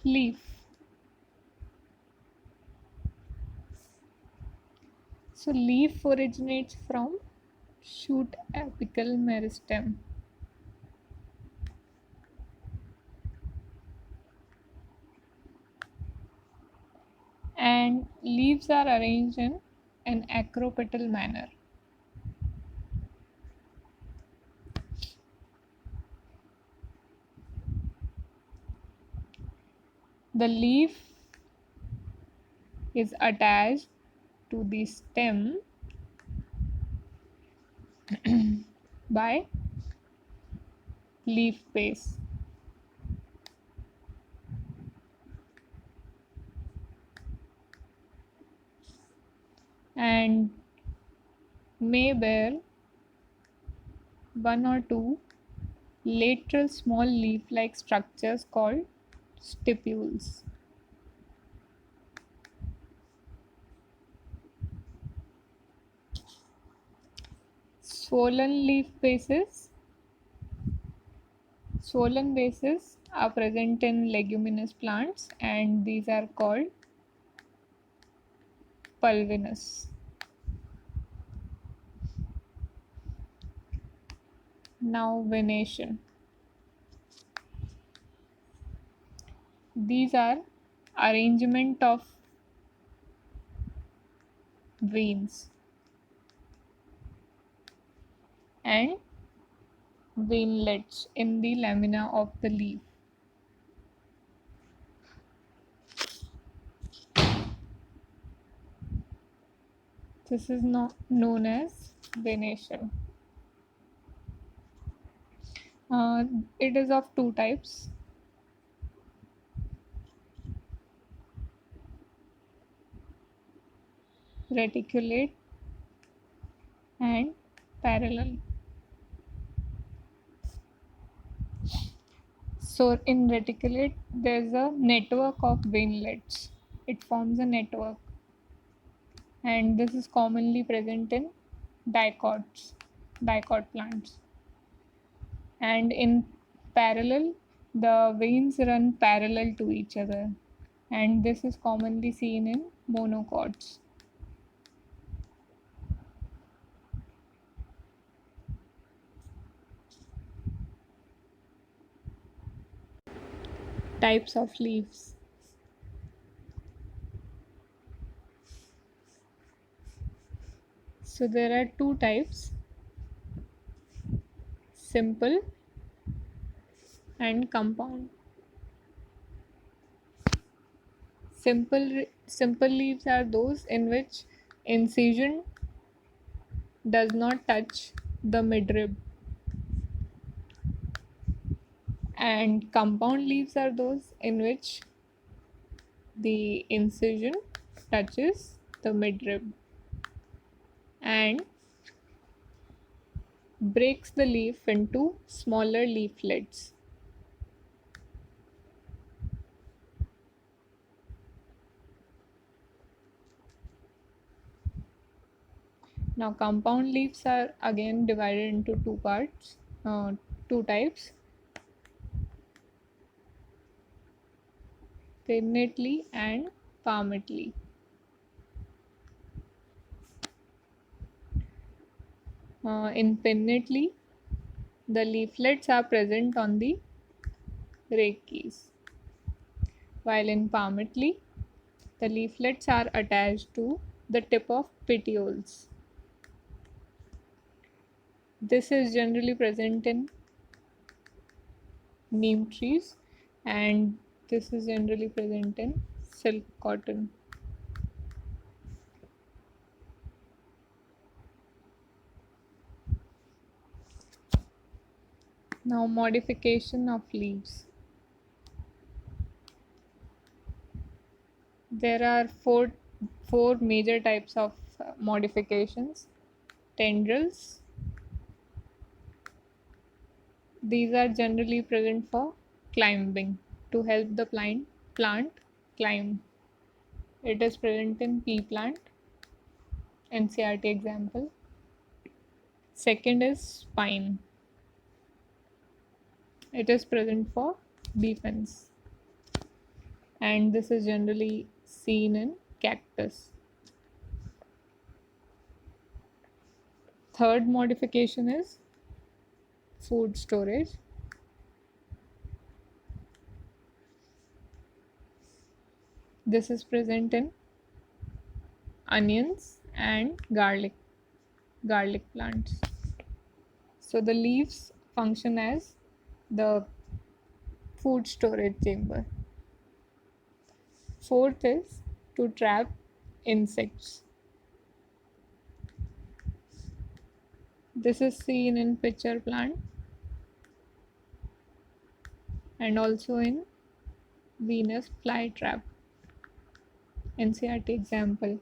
Leaf. So leaf originates from shoot apical meristem. And leaves are arranged in an acropetal manner. The leaf is attached to the stem by leaf base. And may bear one or two lateral small leaf-like structures called stipules. Swollen bases are present in leguminous plants, and these are called pulvinous. Now venation. These are arrangement of veins and veinlets in the lamina of the leaf. This is known as venation. It is of two types. Reticulate and parallel. So in reticulate, there's a network of veinlets. It forms a network, and this is commonly present in dicot plants. And in parallel, the veins run parallel to each other, and this is commonly seen in monocots. Types of leaves. So there are two types: simple and compound. Simple leaves are those in which incision does not touch the midrib, and compound leaves are those in which the incision touches the midrib and breaks the leaf into smaller leaflets. Now, compound leaves are again divided into two types: pinnately and palmately. In pinnately, the leaflets are present on the rachees, while in palmately, the leaflets are attached to the tip of petioles. This is generally present in neem trees, and this is generally present in silk cotton. Now, modification of leaves. There are four major types of modifications. Tendrils. These are generally present for climbing, to help the plant climb. It is present in pea plant, NCERT example. Second is spine. It is present for bee fins. and this is generally seen in cactus. Third modification is food storage. This is present in onions and garlic plants. So the leaves function as the food storage chamber. Fourth is to trap insects. This is seen in pitcher plant and also in Venus flytrap. NCERT example.